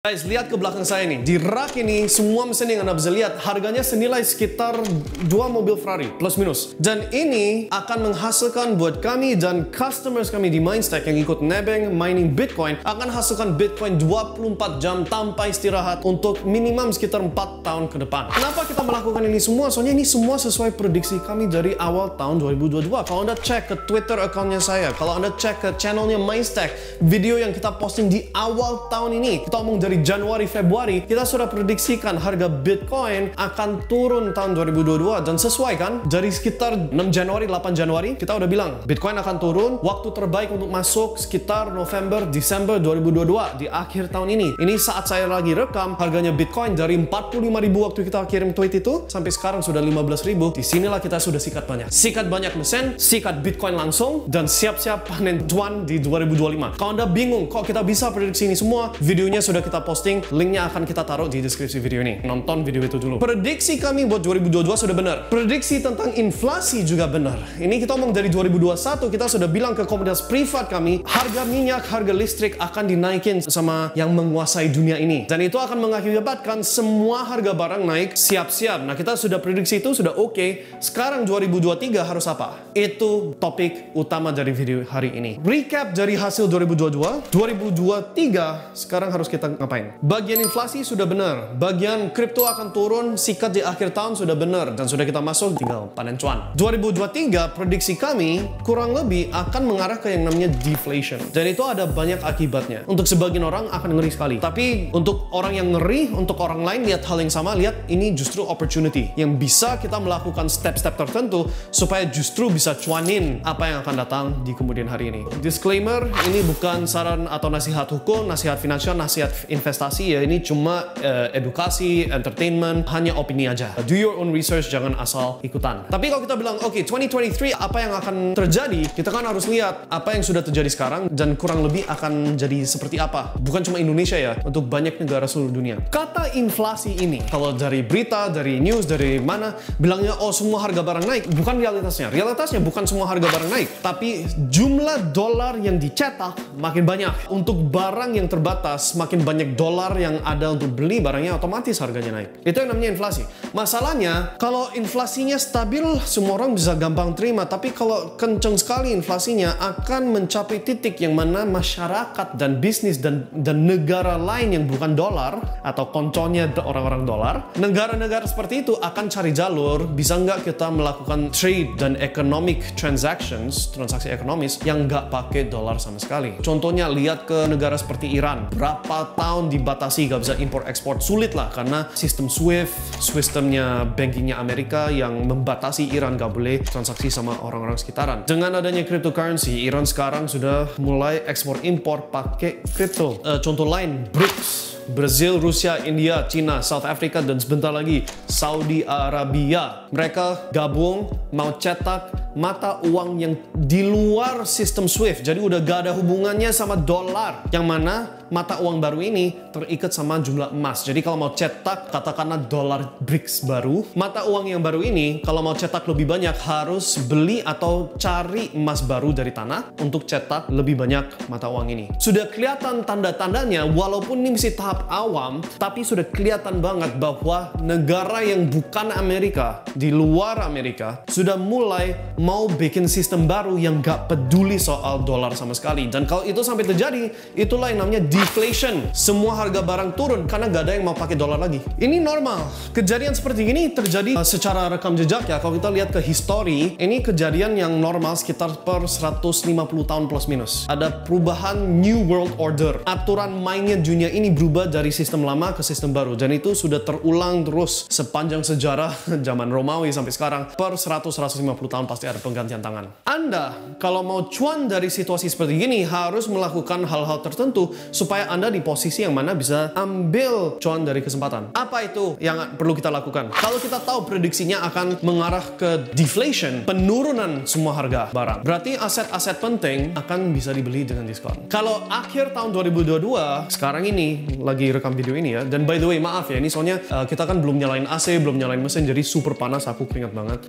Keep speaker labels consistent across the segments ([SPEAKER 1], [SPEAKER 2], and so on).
[SPEAKER 1] Guys, lihat ke belakang saya nih. Di rak ini, semua mesin yang Anda bisa lihat, harganya senilai sekitar 2 mobil Ferrari, plus minus. Dan ini akan menghasilkan buat kami dan customers kami di Mindstack yang ikut nebeng mining Bitcoin, akan hasilkan Bitcoin 24 jam tanpa istirahat untuk minimum sekitar 4 tahun ke depan. Kenapa kita melakukan ini semua? Soalnya ini semua sesuai prediksi kami dari awal tahun 2022. Kalau Anda cek ke Twitter account-nya saya, kalau Anda cek ke channelnya Mindstack, video yang kita posting di awal tahun ini, kita omong dari Januari, Februari, kita sudah prediksikan harga Bitcoin akan turun tahun 2022 dan sesuai kan? Dari sekitar 6 Januari, 8 Januari, kita udah bilang Bitcoin akan turun, waktu terbaik untuk masuk sekitar November, Desember 2022 di akhir tahun ini. Ini saat saya lagi rekam, harganya Bitcoin dari 45.000 waktu kita kirim tweet itu, sampai sekarang sudah 15.000. Disinilah kita sudah sikat banyak. Sikat banyak mesin, sikat Bitcoin langsung, dan siap-siap panen cuan di 2025. Kalau Anda bingung, kok kita bisa prediksi ini semua, videonya sudah kita posting, linknya akan kita taruh di deskripsi video ini. Nonton video itu dulu. Prediksi kami buat 2022 sudah benar. Prediksi tentang inflasi juga benar. Ini kita omong dari 2021, kita sudah bilang ke komunitas privat kami, harga minyak, harga listrik akan dinaikin sama yang menguasai dunia ini. Dan itu akan mengakibatkan semua harga barang naik, siap-siap. Nah, kita sudah prediksi itu, sudah oke. Sekarang 2023 harus apa? Itu topik utama dari video hari ini. Recap dari hasil 2022, 2023 sekarang harus kita ngapain? Bagian inflasi sudah benar, bagian kripto akan turun, sikat di akhir tahun sudah benar, dan sudah kita masuk, tinggal panen cuan. 2023 prediksi kami kurang lebih akan mengarah ke yang namanya deflation, dan itu ada banyak akibatnya. Untuk sebagian orang akan ngeri sekali, tapi untuk orang yang ngeri, untuk orang lain lihat hal yang sama, lihat ini justru opportunity yang bisa kita melakukan step-step tertentu supaya justru bisa cuanin apa yang akan datang di kemudian hari ini. Disclaimer, ini bukan saran atau nasihat hukum, nasihat finansial, nasihat investasi ya, ini cuma edukasi, entertainment, hanya opini aja. Do your own research, jangan asal ikutan. Tapi kalau kita bilang, oke, 2023 apa yang akan terjadi, kita kan harus lihat apa yang sudah terjadi sekarang dan kurang lebih akan jadi seperti apa. Bukan cuma Indonesia ya, untuk banyak negara seluruh dunia. Kata inflasi ini, kalau dari berita, dari news, dari mana, bilangnya, oh semua harga barang naik. Bukan realitasnya. Realitasnya bukan semua harga barang naik, tapi jumlah dolar yang dicetak makin banyak. Untuk barang yang terbatas, makin banyak dolar yang ada untuk beli barangnya, otomatis harganya naik. Itu yang namanya inflasi. Masalahnya, kalau inflasinya stabil, semua orang bisa gampang terima. Tapi kalau kenceng sekali inflasinya, akan mencapai titik yang mana masyarakat dan bisnis dan negara lain yang bukan dolar, atau konconya orang-orang dolar, negara-negara seperti itu akan cari jalur, bisa nggak kita melakukan trade dan economic transactions, transaksi ekonomis, yang nggak pakai dolar sama sekali. Contohnya, lihat ke negara seperti Iran. Berapa tahun dibatasi, gak bisa import-ekspor, sulit lah karena sistem SWIFT, sistemnya bankingnya Amerika yang membatasi Iran gak boleh transaksi sama orang-orang sekitaran. Dengan adanya cryptocurrency, Iran sekarang sudah mulai ekspor-impor pakai kripto. Contoh lain, BRICS. Brazil, Rusia, India, China, South Africa, dan sebentar lagi Saudi Arabia. Mereka gabung mau cetak mata uang yang di luar sistem SWIFT. Jadi udah gak ada hubungannya sama dolar. Yang mana mata uang baru ini terikat sama jumlah emas. Jadi kalau mau cetak, katakanlah dolar BRICS baru, mata uang yang baru ini, kalau mau cetak lebih banyak, harus beli atau cari emas baru dari tanah untuk cetak lebih banyak mata uang ini. Sudah kelihatan tanda-tandanya, walaupun ini masih tahap awam, tapi sudah kelihatan banget bahwa negara yang bukan Amerika, di luar Amerika, sudah mulai mau bikin sistem baru yang gak peduli soal dolar sama sekali. Dan kalau itu sampai terjadi, itulah yang namanya deflation. Semua harga barang turun karena gak ada yang mau pakai dolar lagi. Ini normal. Kejadian seperti ini terjadi secara rekam jejak ya. Kalau kita lihat ke history, ini kejadian yang normal sekitar per 150 tahun plus minus. Ada perubahan New World Order. Aturan mainnya dunia ini berubah dari sistem lama ke sistem baru. Dan itu sudah terulang terus sepanjang sejarah zaman Romawi sampai sekarang. Per 100-150 tahun pasti ada penggantian tangan. Anda kalau mau cuan dari situasi seperti ini harus melakukan hal-hal tertentu supaya Anda di posisi yang mana bisa ambil cuan dari kesempatan. Apa itu yang perlu kita lakukan? Kalau kita tahu prediksinya akan mengarah ke deflation, penurunan semua harga barang, berarti aset-aset penting akan bisa dibeli dengan diskon. Kalau akhir tahun 2022, sekarang ini lagi rekam video ini ya, dan by the way maaf ya, ini soalnya kita kan belum nyalain AC, belum nyalain mesin, jadi super panas, aku keringat banget.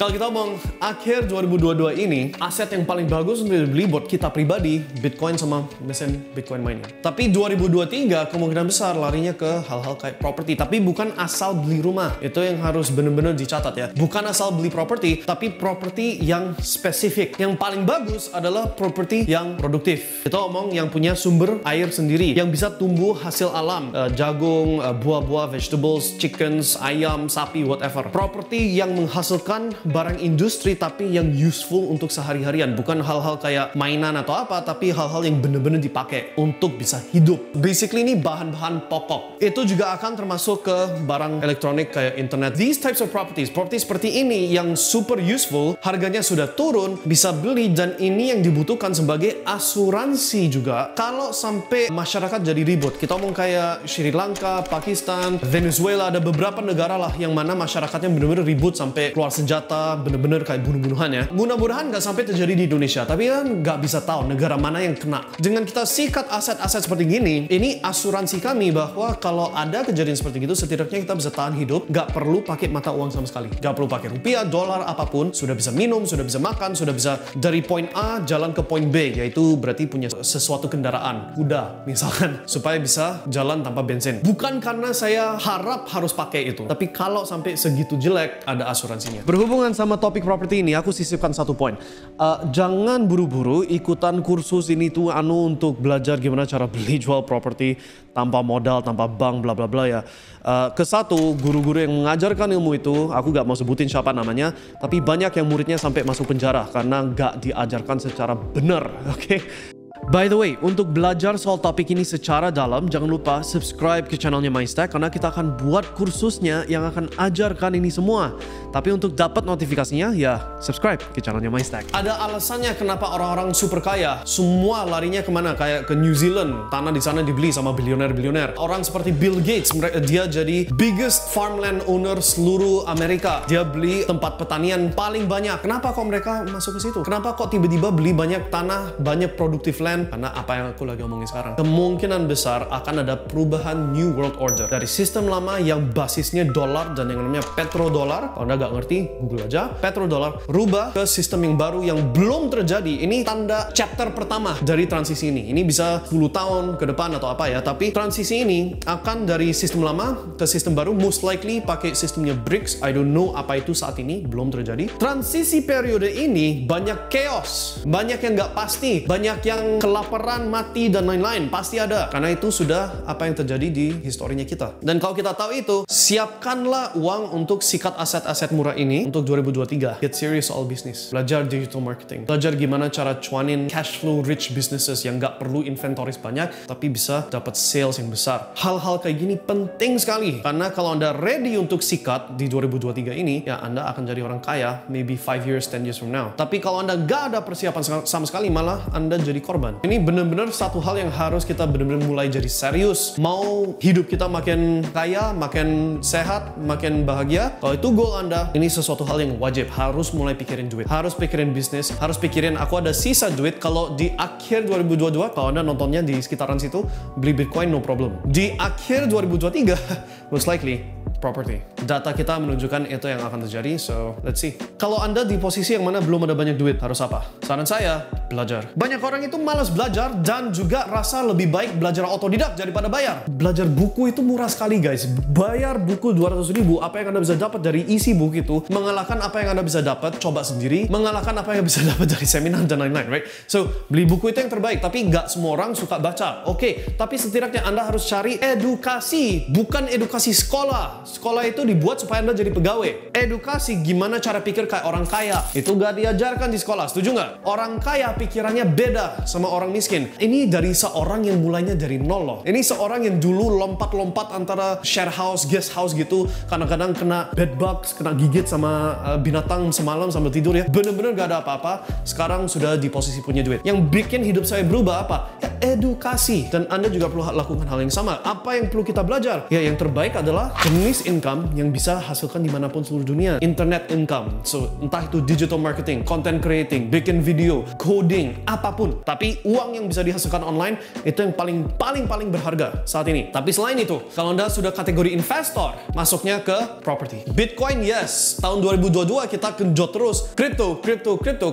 [SPEAKER 1] Kalau kita ngomong akhir 2022 ini, aset yang paling bagus untuk dibeli buat kita pribadi, Bitcoin sama mesin Bitcoin mining. Tapi 2023 kemungkinan besar larinya ke hal-hal kayak properti. Tapi bukan asal beli rumah. Itu yang harus benar-benar dicatat ya. Bukan asal beli properti, tapi properti yang spesifik. Yang paling bagus adalah properti yang produktif. Kita ngomong yang punya sumber air sendiri, yang bisa tumbuh hasil alam, jagung, buah-buah, vegetables, chickens, ayam, sapi, whatever. Properti yang menghasilkan barang industri tapi yang useful untuk sehari-harian, bukan hal-hal kayak mainan atau apa, tapi hal-hal yang benar-benar dipakai untuk bisa hidup. Basically ini bahan-bahan pokok. Itu juga akan termasuk ke barang elektronik kayak internet. These types of properties seperti ini yang super useful, harganya sudah turun, bisa beli, dan ini yang dibutuhkan sebagai asuransi juga kalau sampai masyarakat jadi ribut. Kita ngomong kayak Sri Lanka, Pakistan, Venezuela, ada beberapa negara lah yang mana masyarakatnya benar-benar ribut sampai keluar senjata, bener-bener kayak bunuh-bunuhan ya. Mudah-mudahan nggak sampai terjadi di Indonesia, tapi kan nggak bisa tahu negara mana yang kena. Dengan kita sikat aset-aset seperti gini, ini asuransi kami bahwa kalau ada kejadian seperti itu, setidaknya kita bisa tahan hidup, nggak perlu pakai mata uang sama sekali. Nggak perlu pakai rupiah, dolar, apapun. Sudah bisa minum, sudah bisa makan, sudah bisa dari poin A jalan ke poin B, yaitu berarti punya sesuatu kendaraan, kuda misalkan, supaya bisa jalan tanpa bensin. Bukan karena saya harap harus pakai itu, tapi kalau sampai segitu jelek, ada asuransinya. Berhubungan sama topik properti ini, aku sisipkan satu poin. Jangan buru-buru ikutan kursus ini tuh untuk belajar gimana cara beli jual properti tanpa modal, tanpa bank, bla bla bla ya. Kesatu, guru-guru yang mengajarkan ilmu itu, aku gak mau sebutin siapa namanya, tapi banyak yang muridnya sampai masuk penjara karena gak diajarkan secara benar, oke? By the way, untuk belajar soal topik ini secara dalam, jangan lupa subscribe ke channelnya Mindstack karena kita akan buat kursusnya yang akan ajarkan ini semua. Tapi untuk dapat notifikasinya, ya subscribe ke channelnya Mindstack. Ada alasannya kenapa orang-orang super kaya semua larinya kemana? Kayak ke New Zealand, tanah di sana dibeli sama bilioner-bilioner. Orang seperti Bill Gates, dia jadi biggest farmland owner seluruh Amerika. Dia beli tempat pertanian paling banyak. Kenapa kok mereka masuk ke situ? Kenapa kok tiba-tiba beli banyak tanah, banyak produktif land? Karena apa yang aku lagi ngomongin sekarang, kemungkinan besar akan ada perubahan New World Order dari sistem lama yang basisnya dolar dan yang namanya petrodollar. Kalau Anda nggak ngerti, Google aja petrodollar, rubah ke sistem yang baru yang belum terjadi. Ini tanda chapter pertama dari transisi ini. Ini bisa 10 tahun ke depan atau apa ya, tapi transisi ini akan dari sistem lama ke sistem baru, most likely pakai sistemnya BRICS. I don't know apa itu saat ini, belum terjadi. Transisi periode ini banyak chaos, banyak yang nggak pasti, banyak yang kelaparan, mati, dan lain-lain. Pasti ada. Karena itu sudah apa yang terjadi di historinya kita. Dan kalau kita tahu itu, siapkanlah uang untuk sikat aset-aset murah ini untuk 2023. Get serious soal bisnis. Belajar digital marketing. Belajar gimana cara cuanin cash flow rich businesses yang nggak perlu inventories banyak, tapi bisa dapat sales yang besar. Hal-hal kayak gini penting sekali. Karena kalau Anda ready untuk sikat di 2023 ini, ya Anda akan jadi orang kaya maybe 5 years, 10 years from now. Tapi kalau Anda nggak ada persiapan sama sekali, malah Anda jadi korban. Ini benar-benar satu hal yang harus kita benar-benar mulai jadi serius. Mau hidup kita makin kaya, makin sehat, makin bahagia, kalau itu goal Anda, ini sesuatu hal yang wajib. Harus mulai pikirin duit, harus pikirin bisnis, harus pikirin aku ada sisa duit. Kalau di akhir 2022, kalau Anda nontonnya di sekitaran situ, beli Bitcoin no problem. Di akhir 2023, most likely property. Data kita menunjukkan itu yang akan terjadi, so let's see. Kalau Anda di posisi yang mana belum ada banyak duit, harus apa? Saran saya, belajar. Banyak orang itu malas belajar dan juga rasa lebih baik belajar otodidak daripada bayar. Belajar buku itu murah sekali guys. Bayar buku 200.000, apa yang Anda bisa dapat dari isi buku itu, mengalahkan apa yang Anda bisa dapat coba sendiri, mengalahkan apa yang bisa dapat dari seminar dan lain-lain, right? So, beli buku itu yang terbaik, tapi nggak semua orang suka baca. Oke, tapi setidaknya Anda harus cari edukasi, bukan edukasi sekolah. Sekolah itu dibuat supaya Anda jadi pegawai. Edukasi gimana cara pikir kayak orang kaya, itu gak diajarkan di sekolah, setuju nggak? Orang kaya pikirannya beda sama orang miskin. Ini dari seorang yang mulainya dari nol loh. Ini seorang yang dulu lompat-lompat antara share house, guest house gitu, kadang-kadang kena bed bugs, kena gigit sama binatang semalam sambil tidur ya. Bener-bener gak ada apa-apa, sekarang sudah di posisi punya duit. Yang bikin hidup saya berubah apa? Ya, edukasi. Dan Anda juga perlu lakukan hal yang sama. Apa yang perlu kita belajar? Ya, yang terbaik adalah jenis passive income yang bisa hasilkan dimanapun seluruh dunia. Internet income, so entah itu digital marketing, content creating, bikin video, coding, apapun. Tapi uang yang bisa dihasilkan online itu yang paling berharga saat ini. Tapi selain itu, kalau Anda sudah kategori investor, masuknya ke property. Bitcoin, yes, tahun 2022 kita genjot terus crypto,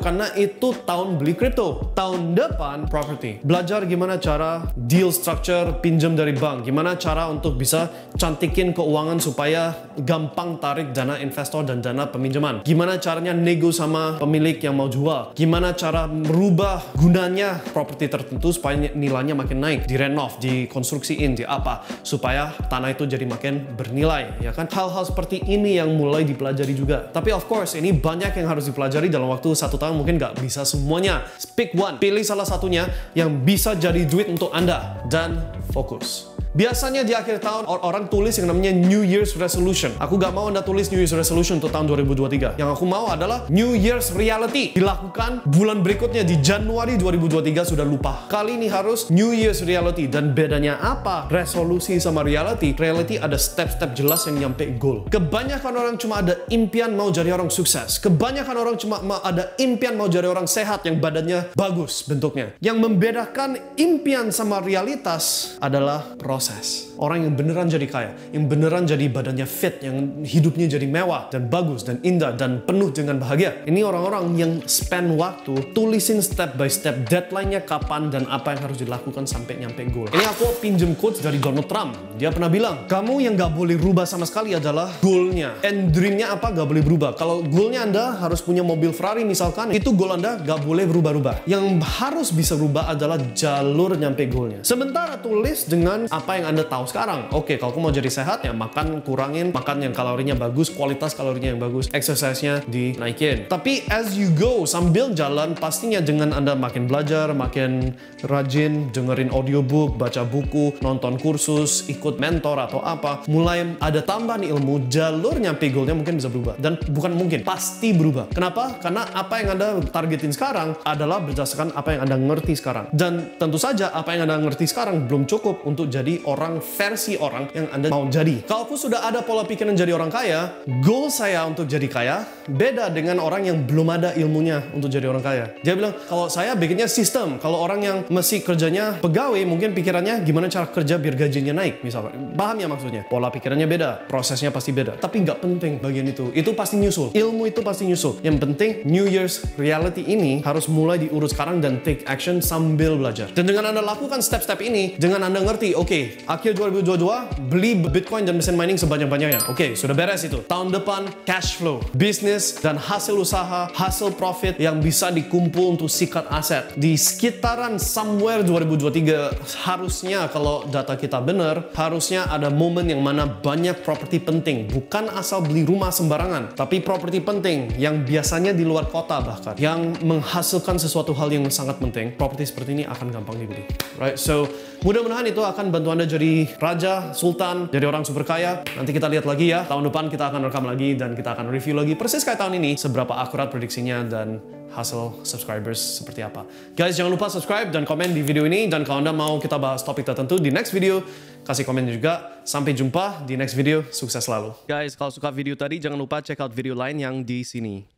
[SPEAKER 1] karena itu tahun beli crypto. Tahun depan property. Belajar gimana cara deal structure pinjam dari bank, gimana cara untuk bisa cantikin keuangan supaya gampang tarik dana investor dan dana peminjaman, gimana caranya nego sama pemilik yang mau jual, gimana cara merubah gunanya properti tertentu supaya nilainya makin naik, direnov, dikonstruksiin, di apa, supaya tanah itu jadi makin bernilai, ya kan? Hal-hal seperti ini yang mulai dipelajari juga. Tapi of course ini banyak yang harus dipelajari dalam waktu 1 tahun, mungkin nggak bisa semuanya. Pick one, pilih salah satunya yang bisa jadi duit untuk Anda dan fokus. Biasanya di akhir tahun orang tulis yang namanya New Year's Resolution. Aku gak mau Anda tulis New Year's Resolution untuk tahun 2023. Yang aku mau adalah New Year's Reality. Dilakukan bulan berikutnya di Januari 2023 sudah lupa. Kali ini harus New Year's Reality. Dan bedanya apa? Resolusi sama reality. Reality ada step-step jelas yang nyampe goal. Kebanyakan orang cuma ada impian mau jadi orang sukses. Kebanyakan orang cuma ada impian mau jadi orang sehat yang badannya bagus bentuknya. Yang membedakan impian sama realitas adalah proses. Orang yang beneran jadi kaya, yang beneran jadi badannya fit, yang hidupnya jadi mewah dan bagus dan indah dan penuh dengan bahagia. Ini orang-orang yang spend waktu tulisin step by step deadline-nya kapan dan apa yang harus dilakukan sampai nyampe goal. Ini aku pinjem quotes dari Donald Trump. Dia pernah bilang, kamu yang gak boleh rubah sama sekali adalah goal-nya. And dream-nya apa gak boleh berubah. Kalau goal-nya Anda harus punya mobil Ferrari misalkan, itu goal Anda gak boleh berubah-ubah. Yang harus bisa berubah adalah jalur nyampe goal-nya. Sementara tulis dengan apa yang Anda tahu sekarang. Oke, kalau aku mau jadi sehat ya makan kurangin, makan yang kalorinya bagus, kualitas kalorinya yang bagus, exercise-nya dinaikin. Tapi as you go, sambil jalan pastinya dengan Anda makin belajar, makin rajin, dengerin audiobook, baca buku, nonton kursus, ikut mentor atau apa, mulai ada tambahan ilmu, jalur nyampe goalnya mungkin bisa berubah. Dan bukan mungkin, pasti berubah. Kenapa? Karena apa yang Anda targetin sekarang adalah berdasarkan apa yang Anda ngerti sekarang. Dan tentu saja apa yang Anda ngerti sekarang belum cukup untuk jadi orang versi orang yang Anda mau jadi. Kalau aku sudah ada pola pikiran jadi orang kaya, goal saya untuk jadi kaya beda dengan orang yang belum ada ilmunya untuk jadi orang kaya. Dia bilang, kalau saya bikinnya sistem. Kalau orang yang masih kerjanya pegawai, mungkin pikirannya gimana cara kerja biar gajinya naik, misalkan. Paham ya maksudnya? Pola pikirannya beda, prosesnya pasti beda. Tapi nggak penting bagian itu. Itu pasti nyusul. Ilmu itu pasti nyusul. Yang penting, New Year's Reality ini harus mulai diurus sekarang dan take action sambil belajar. Dan dengan Anda lakukan step-step ini, dengan Anda ngerti, oke, akhir 2022 beli Bitcoin dan mesin mining sebanyak-banyaknya. Oke, sudah beres itu. Tahun depan cash flow, bisnis dan hasil usaha, hasil profit yang bisa dikumpul untuk sikat aset. Di sekitaran somewhere 2023 harusnya kalau data kita benar, harusnya ada momen yang mana banyak properti penting. Bukan asal beli rumah sembarangan, tapi properti penting yang biasanya di luar kota bahkan. Yang menghasilkan sesuatu hal yang sangat penting. Properti seperti ini akan gampang dibeli. Right? So, mudah-mudahan itu akan bantu Anda jadi raja, sultan, jadi orang super kaya. Nanti kita lihat lagi ya. Tahun depan kita akan rekam lagi dan kita akan review lagi persis kayak tahun ini. Seberapa akurat prediksinya dan hasil subscribers seperti apa. Guys, jangan lupa subscribe dan komen di video ini. Dan kalau Anda mau kita bahas topik tertentu di next video, kasih komen juga. Sampai jumpa di next video. Sukses selalu. Guys, kalau suka video tadi, jangan lupa check out video lain yang di sini.